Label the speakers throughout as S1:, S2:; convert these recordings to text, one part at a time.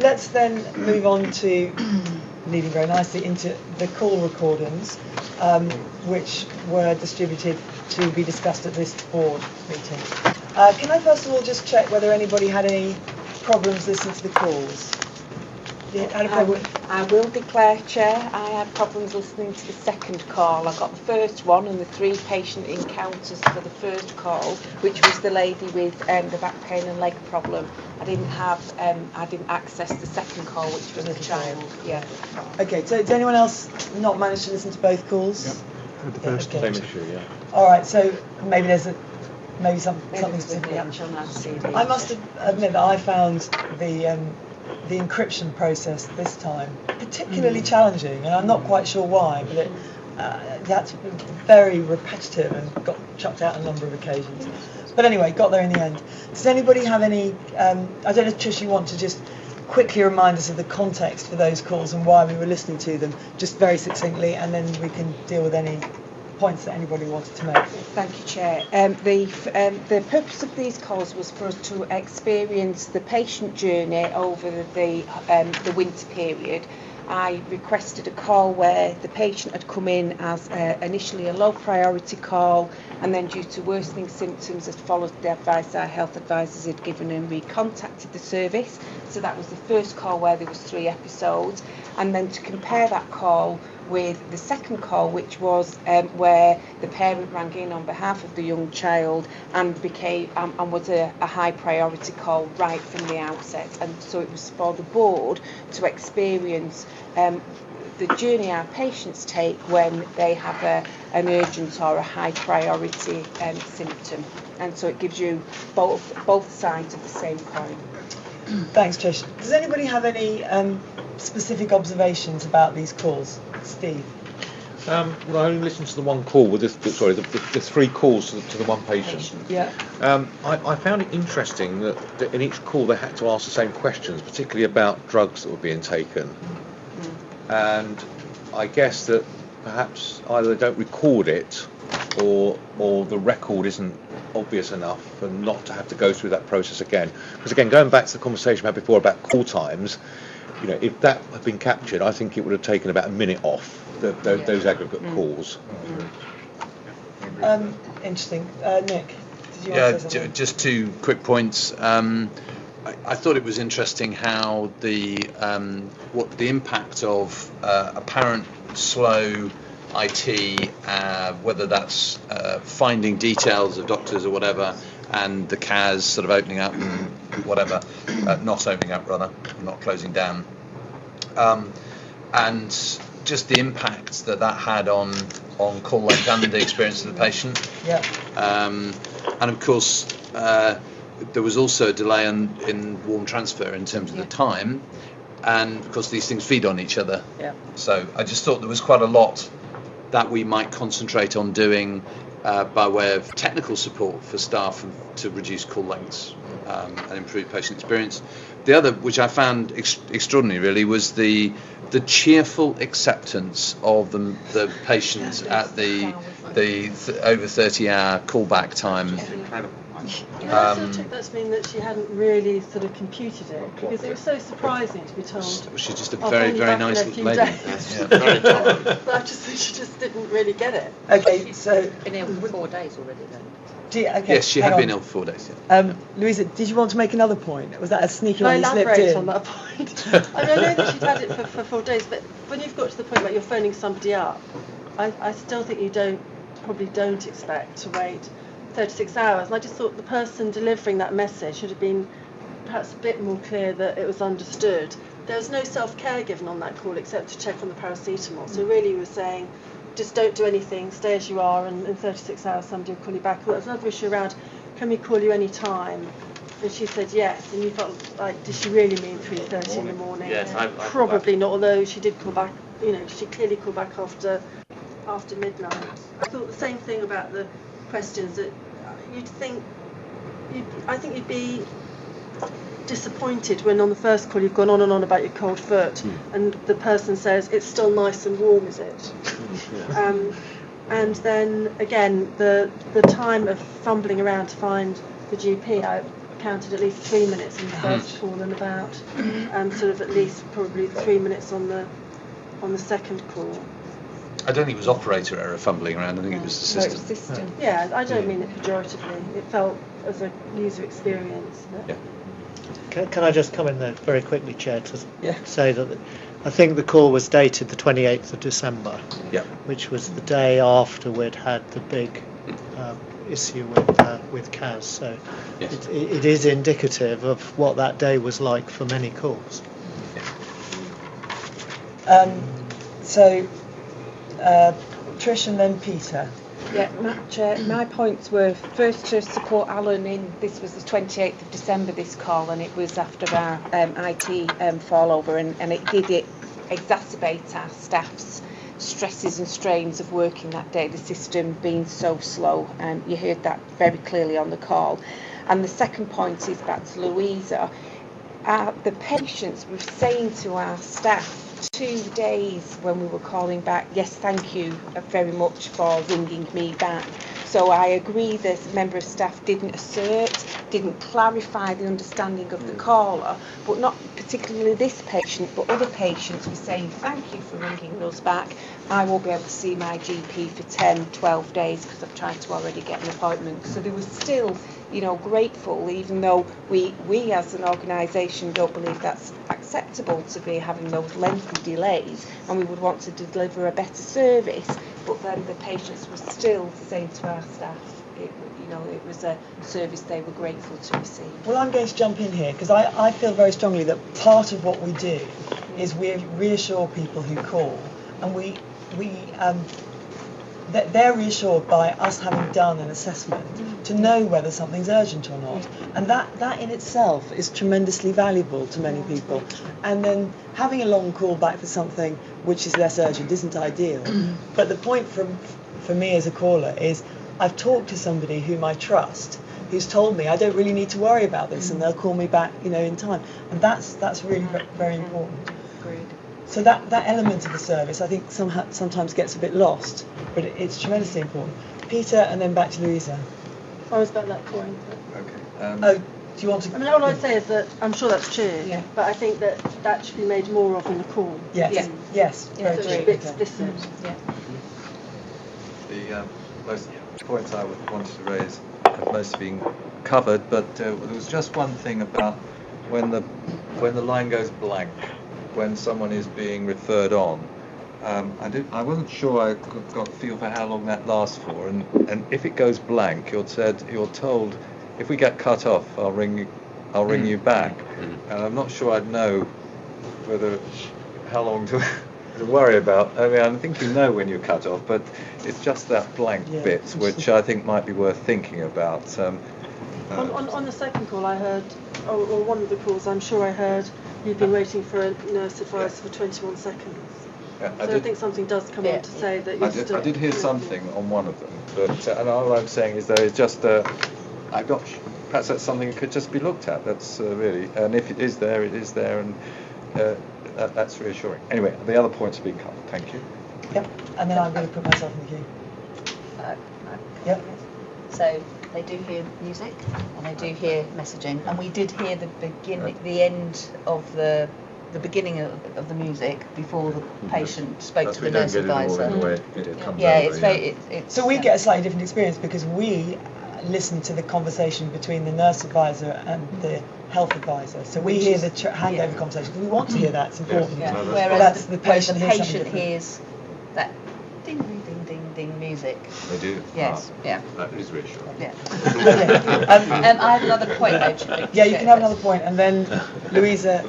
S1: Let's then move on to, leading very nicely into the call recordings, which were distributed to be discussed at this board meeting. Can I first of all just check whether anybody had any problems listening to the calls?
S2: I will declare, Chair, I had problems listening to the second call. I got the first one and the 3 patient encounters for the first call, which was the lady with the back pain and leg problem. I didn't access the second call, which was the child. Yeah.
S1: Okay, so did anyone else not manage to listen to both calls?
S3: Yep. With the first
S1: okay.
S4: Same issue, yeah.
S1: All right, so maybe something specific. I must admit that I found the encryption process this time particularly challenging, and I'm not quite sure why, but that's very repetitive and got chucked out on a number of occasions. But anyway, got there in the end. Does anybody have any, I don't know if Trish, you want to just quickly remind us of the context for those calls and why we were listening to them, just very succinctly, and then we can deal with any points that anybody wanted to make.
S2: Thank you, Chair. The purpose of these calls was for us to experience the patient journey over the winter period. I requested a call where the patient had come in as initially a low priority call, and then due to worsening symptoms had followed the advice our health advisors had given, and we contacted the service. So that was the first call where there was 3 episodes, and then to compare that call with the second call, which was where the parent rang in on behalf of the young child and was a high priority call right from the outset. And so it was for the board to experience the journey our patients take when they have an urgent or a high priority symptom. And so it gives you both sides of the same coin.
S1: Thanks, Trish. Does anybody have any specific observations about these calls? Steve?
S4: Well, I only listened to the one call with the 3 calls to the one patient.
S1: Yeah.
S4: I found it interesting that in each call they had to ask the same questions, particularly about drugs that were being taken. And I guess that perhaps either they don't record it or the record isn't obvious enough and not to have to go through that process again. Because again, going back to the conversation we had before about call times, if that had been captured, I think it would have taken about a minute off those aggregate calls.
S1: Interesting. Nick, did you want to say something?
S5: Just 2 quick points. I thought it was interesting how what the impact of apparent slow IT, whether that's finding details of doctors or whatever, and the CAS sort of opening up and whatever, not opening up rather, not closing down, and just the impact that had on call length and the experience of the patient.
S1: Yeah.
S5: And of course, there was also a delay in warm transfer in terms of the time, and of course these things feed on each other.
S1: Yeah.
S5: So I just thought there was quite a lot that we might concentrate on doing by way of technical support for staff to reduce call lengths and improve patient experience. The other, which I found extraordinary really, was the cheerful acceptance of the patients at the over 30-hour callback time.
S6: I still took that to mean that she hadn't really sort of computed it, because it was so surprising to be told.
S5: She's just a very, very nice lady.
S6: Yeah, very tolerant. But I just think she just didn't really get it.
S1: Okay, so
S2: Been ill for 4 days already then.
S5: Yes, she had been ill for 4 days. Yeah.
S1: Louisa, did you want to make another point? Was that a sneaky one you slipped
S6: elaborate
S1: in?
S6: on that point. I know that she'd had it for 4 days, but when you've got to the point where you're phoning somebody up, I still think you probably don't expect to wait 36 hours. And I just thought the person delivering that message should have been perhaps a bit more clear that it was understood. There was no self-care given on that call except to check on the paracetamol. So really you were saying, just don't do anything, stay as you are, and in 36 hours somebody will call you back. Well, there was another issue around, can we call you any time? And she said yes, and you felt like, did she really mean 3:30 in the morning?
S7: Yes, I
S6: probably not, although she did call back, she clearly called back after midnight. I thought the same thing about the questions, that I think you'd be disappointed when on the first call you've gone on and on about your cold foot, and the person says it's still nice and warm, is it? And then again the time of fumbling around to find the GP. counted at least 3 minutes in the first call and about sort of at least probably 3 minutes on the second call.
S5: I don't think it was operator error fumbling around. I think it was the system.
S2: System.
S6: Yeah, I don't mean it pejoratively. It felt as a user experience.
S5: Yeah.
S3: Can I just come in there very quickly, Chair, to say that I think the call was dated the 28th of December, which was the day after we'd had the big issue with CAS. So it is indicative of what that day was like for many calls.
S1: Trish and then Peter.
S2: Yeah, my points were first to support Alan in, this was the 28th of December, this call, and it was after our IT fallover, and it did exacerbate our staff's stresses and strains of working that day, the system being so slow, and you heard that very clearly on the call. And the second point is back to Louisa. The patients were saying to our staff 2 days when we were calling back, yes, thank you very much for ringing me back. So I agree this member of staff didn't clarify the understanding of the caller, but not particularly this patient, but other patients were saying, thank you for ringing us back. I won't be able to see my GP for 10, 12 days because I've tried to already get an appointment. So they were still, grateful, even though we as an organisation don't believe that's acceptable to be having those lengthy delays, and we would want to deliver a better service. But then the patients were still saying to our staff, it was a service they were grateful to receive.
S1: Well, I'm going to jump in here because I feel very strongly that part of what we do is we reassure people who call, and they're reassured by us having done an assessment to know whether something's urgent or not, and that in itself is tremendously valuable to many people. And then having a long call back for something which is less urgent isn't ideal, but the point for me as a caller is I've talked to somebody whom I trust, who's told me I don't really need to worry about this, and they'll call me back in time, and that's really very important.
S2: Agreed.
S1: So that element of the service, I think, sometimes gets a bit lost, but it's tremendously important. Peter, and then back to Louisa.
S6: I was about that point.
S1: Do you want to?
S6: I mean, all I'd say is that I'm sure that's true, but I think that should be made more of in the call.
S1: Yes. Yes.
S6: So it should be explicit.
S7: The most points I wanted to raise have mostly been covered, but there was just one thing about when the line goes blank, when someone is being referred on. I wasn't sure I got a feel for how long that lasts for, and if it goes blank, you're told if we get cut off, I'll ring you back, and I'm not sure I'd know how long to worry about. I mean, I think you know when you're cut off, but it's just that blank bit which I think might be worth thinking about.
S6: On the second call, I heard, or one of the calls, I'm sure I heard, you've been waiting for a nurse advisor for 21 seconds.
S7: Yeah,
S6: I think something does come on to say that you're still...
S7: I did hear something on one of them, but and all I'm saying is there is just perhaps that's something that could just be looked at. That's really, and if it is there, it is there, and that's reassuring. Anyway, the other points have been covered. Thank you.
S1: Yep, and then I'm going to put myself in the queue. Yep.
S8: So they do hear music and they do hear messaging, and we did hear the end of the beginning of the music before the patient spoke to the nurse advisor.
S1: So we get a slightly different experience because we listen to the conversation between the nurse advisor and the health advisor. So we hear the handover conversation because we want to hear that. It's important.
S8: Yeah. Whereas the patient hears that ding ding ding ding ding music.
S7: They do.
S8: Yes. Yeah.
S7: That is reassuring.
S8: Yeah.
S1: I
S8: have another point.
S1: Yeah, you can have another point, and then Louisa,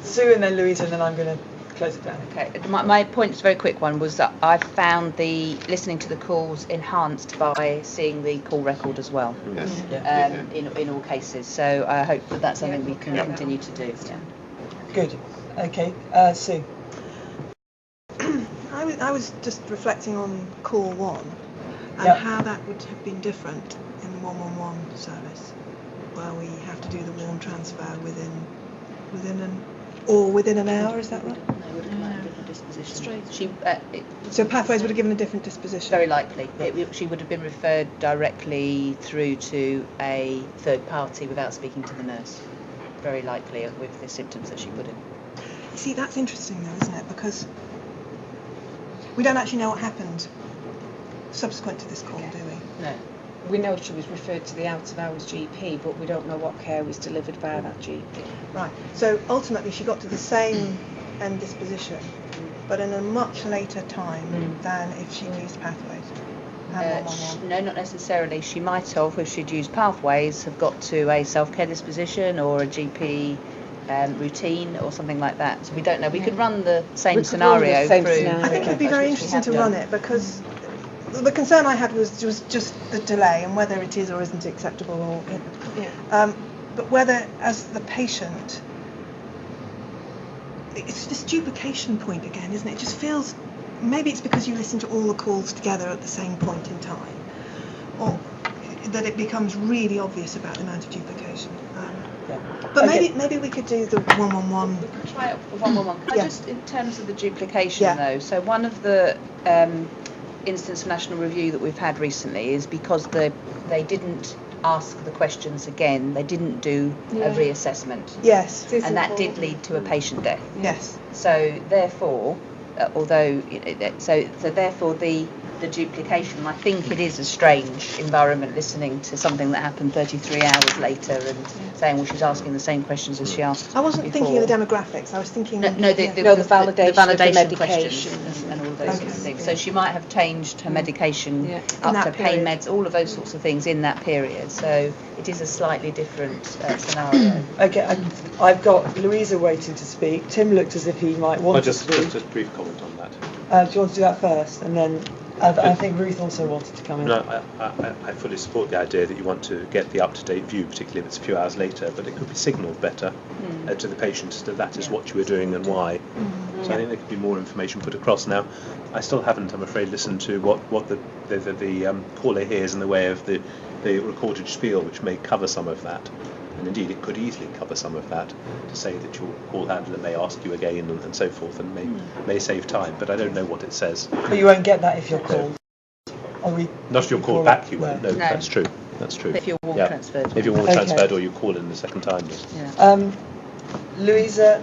S1: Sue, and then Louisa, and then I'm going to close it down.
S8: Okay. My point, just a very quick one, was that I found the listening to the calls enhanced by seeing the call record as well.
S7: Yes.
S8: In all cases. So I hope that that's something we can continue to do. Yeah.
S1: Good. Okay. Sue.
S9: I was just reflecting on call 1 and how that would have been different in the 111 service, where we have to do the warm transfer within or within an hour, is that right?
S8: No, would have come out of a different disposition.
S9: So Pathways would have given a different disposition?
S8: Very likely. She would have been referred directly through to a third party without speaking to the nurse. Very likely with the symptoms that she put in.
S9: You see, that's interesting though, isn't it? Because we don't actually know what happened subsequent to this call, do we?
S2: No. We know she was referred to the out-of-hours GP, but we don't know what care was delivered by that GP.
S9: Right. So ultimately she got to the same end disposition, but in a much later time than if she'd used Pathways.
S8: No, not necessarily. She might have, if she'd used Pathways, have got to a self-care disposition or a GP routine or something like that. So we don't know. We could run the same scenario through.
S9: I think it would be very interesting to run it, because the concern I had was just the delay and whether it is or isn't acceptable, or but whether, as the patient, it's this duplication point again, isn't it? It just feels, maybe it's because you listen to all the calls together at the same point in time, or that it becomes really obvious about the amount of duplication. But maybe we could do the 111.
S8: We could try it with 111. Can I just, in terms of the duplication though, so one of the instance of national review that we've had recently is because they didn't ask the questions again, they didn't do a reassessment.
S9: Yes.
S8: And that did lead to a patient death.
S9: Yes.
S8: So therefore, therefore the duplication, I think it is a strange environment listening to something that happened 33 hours later and saying, well, she's asking the same questions as she asked
S9: I wasn't
S8: before.
S9: thinking of the demographics, I was thinking...
S8: the validation questions and all of those sorts of things. So she might have changed her medication up to pain meds, all of those sorts of things in that period. So it is a slightly different scenario.
S1: Okay, I've got Louisa waiting to speak. Tim looked as if he might want to speak.
S10: Just a brief comment on that.
S1: Do you want to do that first, and then I think Ruth also wanted to come in.
S10: No, I fully support the idea that you want to get the up-to-date view, particularly if it's a few hours later, but it could be signalled better to the patient that is what you were doing and why. So I think there could be more information put across. Now, I still haven't, I'm afraid, listened to what the caller hears in the way of the recorded spiel, which may cover some of that. And indeed, it could easily cover some of that to say that your call handler may ask you again and so forth, and may save time. But I don't know what it says.
S1: But you won't get that if you're called.
S10: Not if you're called back, you won't. No, that's true. That's true.
S8: If you're wall transferred.
S10: If you're wall transferred, or you call in the second time.
S1: Yeah. Louisa,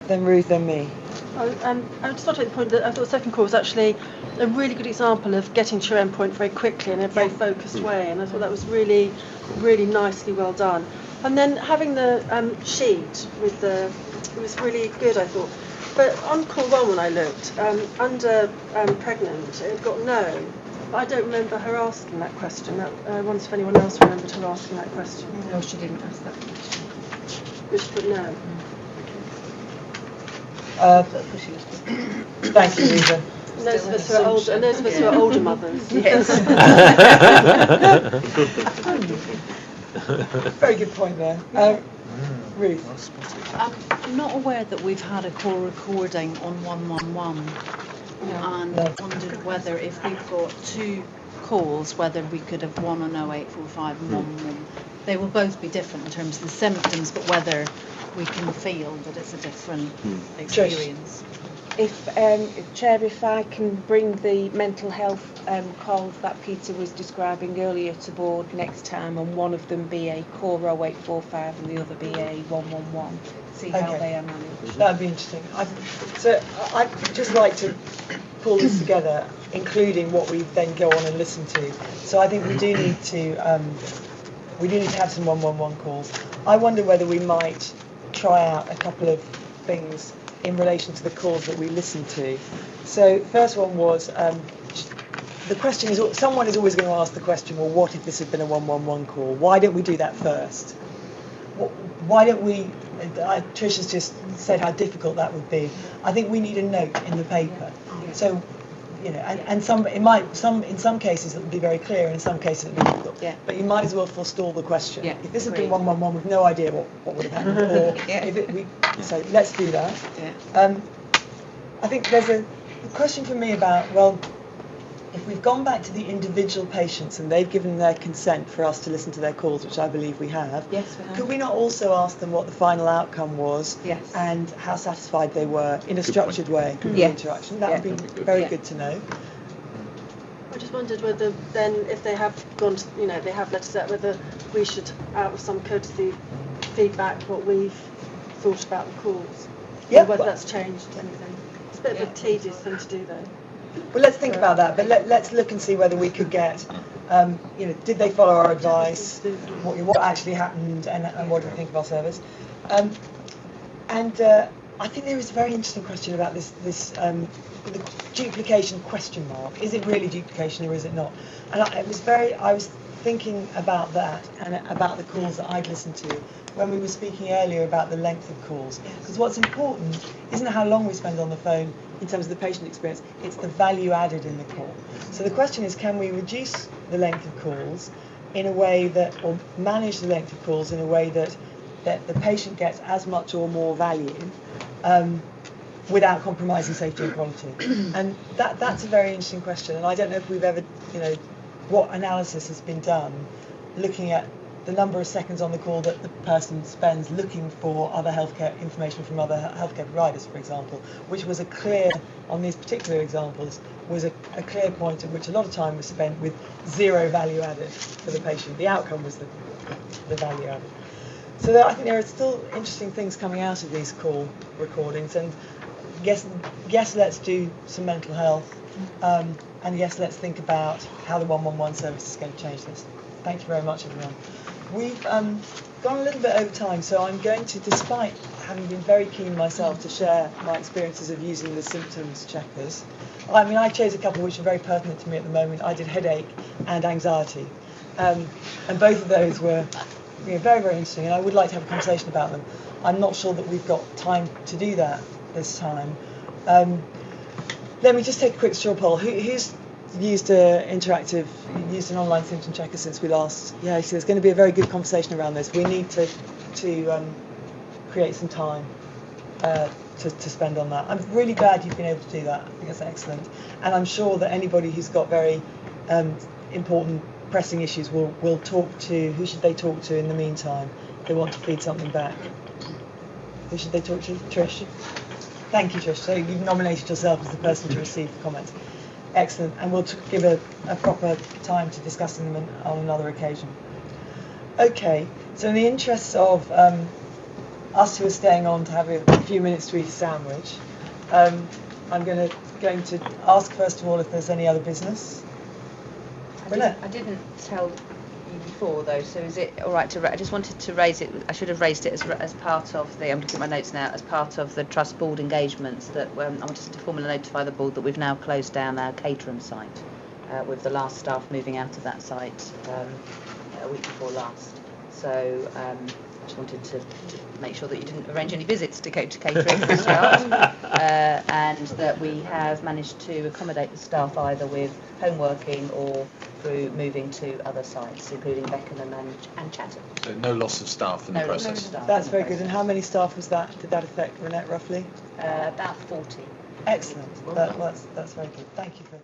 S1: then Ruth, then me.
S6: I just want to make the point that I thought the second call was actually a really good example of getting to your endpoint very quickly in a very focused way, and I thought that was really, really nicely well done. And then having the sheet with it was really good, I thought. But on call 1, when I looked, under pregnant, it had got no. But I don't remember her asking that question. I wonder if anyone else remembered her asking that question.
S2: No, she didn't ask that question.
S6: But she put no.
S1: Thank you, Louisa.
S6: And those of us who are older mothers.
S8: Yes.
S1: Very good point there. Ruth.
S11: I'm not aware that we've had a call recording on 111 and wondered whether if we've got 2 calls, whether we could have one on 0845 and one on... They will both be different in terms of the symptoms, but whether we can feel that it's a different experience.
S2: If Chair, if I can bring the mental health calls that Peter was describing earlier to board next time, and one of them be a core 0845 and the other be a 111, see how they are managed.
S1: That would be interesting. So I'd just like to pull this together, including what we then go on and listen to. So I think we do need to have some 111 calls. I wonder whether we might try out a couple of things in relation to the calls that we listened to. So first one was, the question is, someone is always going to ask the question, well, what if this had been a 111 call? Why don't we do that first? Why don't we, Trish has just said how difficult that would be. I think we need a note in the paper. So, you know, and in some cases it will be very clear, and in some cases it will be difficult.
S2: Yeah.
S1: But you might as well forestall the question.
S2: Yeah,
S1: if this had been 111, we've no idea what would have happened. Or so let's do that.
S2: Yeah.
S1: I think there's a question for me about, well, if we've gone back to the individual patients and they've given their consent for us to listen to their calls, which I believe we have,
S2: Yes, we have.
S1: could we not also ask them what the final outcome was
S2: Yes.
S1: and how satisfied they were in a structured way with the
S2: Yes.
S1: interaction? That would be very good to know.
S6: I just wondered whether then, if they have gone to, they have let us out, whether we should, out of some courtesy, feedback what we've thought about the calls. Or whether that's changed anything. It's a bit of a tedious thing to do though.
S1: Well, let's think about that, but let's look and see whether we could get, did they follow our advice, what actually happened, and what do we think of our service? I think there is a very interesting question about this the duplication question mark. Is it really duplication or is it not? And I was thinking about that and about the calls that I'd listened to when we were speaking earlier about the length of calls. Because what's important isn't how long we spend on the phone in terms of the patient experience, it's the value added in the call. So the question is, can we reduce the length of calls in a way that, or manage the length of calls in a way that the patient gets as much or more value without compromising safety and quality? And that's a very interesting question, and I don't know if we've ever, what analysis has been done looking at the number of seconds on the call that the person spends looking for other healthcare information from other healthcare providers, for example, which was on these particular examples, was a clear point at which a lot of time was spent with zero value added for the patient. The outcome was the value added. So I think there are still interesting things coming out of these call recordings, and yes, let's do some mental health, and yes, let's think about how the 111 service is going to change this. Thank you very much, everyone. We've gone a little bit over time, so I'm going to, despite having been very keen myself to share my experiences of using the symptoms checkers, I chose a couple which are very pertinent to me at the moment. I did headache and anxiety, and both of those were very, very interesting, and I would like to have a conversation about them. I'm not sure that we've got time to do that this time. Let me just take a quick straw poll. Who's used an online symptom checker since we last? Yeah, so there's going to be a very good conversation around this. We need to create some time to spend on that. I'm really glad you've been able to do that. I think that's excellent, and I'm sure that anybody who's got very important pressing issues will talk to. Who should they talk to in the meantime if they want to feed something back? Who should they talk to? Trish? Thank you, Trish. So you've nominated yourself as the person to receive comments. Excellent, and we'll give a proper time to discussing them on another occasion. Okay, so in the interests of us who are staying on to have a few minutes to eat a sandwich, I'm going to ask first of all if there's any other business.
S8: I didn't tell you before though, so is it all right I just wanted to raise it. I should have raised it as part of the. I'm looking at my notes now. As part of the trust board engagements, that I wanted to formally notify the board that we've now closed down our Caterham site, with the last staff moving out of that site a week before last. So I just wanted to make sure that you didn't arrange any visits to go to Caterham for a start, and that we have managed to accommodate the staff either with home working or through moving to other sites, including Beckenham and Chatham.
S5: So no loss of staff in the process.
S1: That's very good. And how many staff did that affect, Renette, roughly?
S8: About 40.
S1: Excellent. That's very good. Thank you for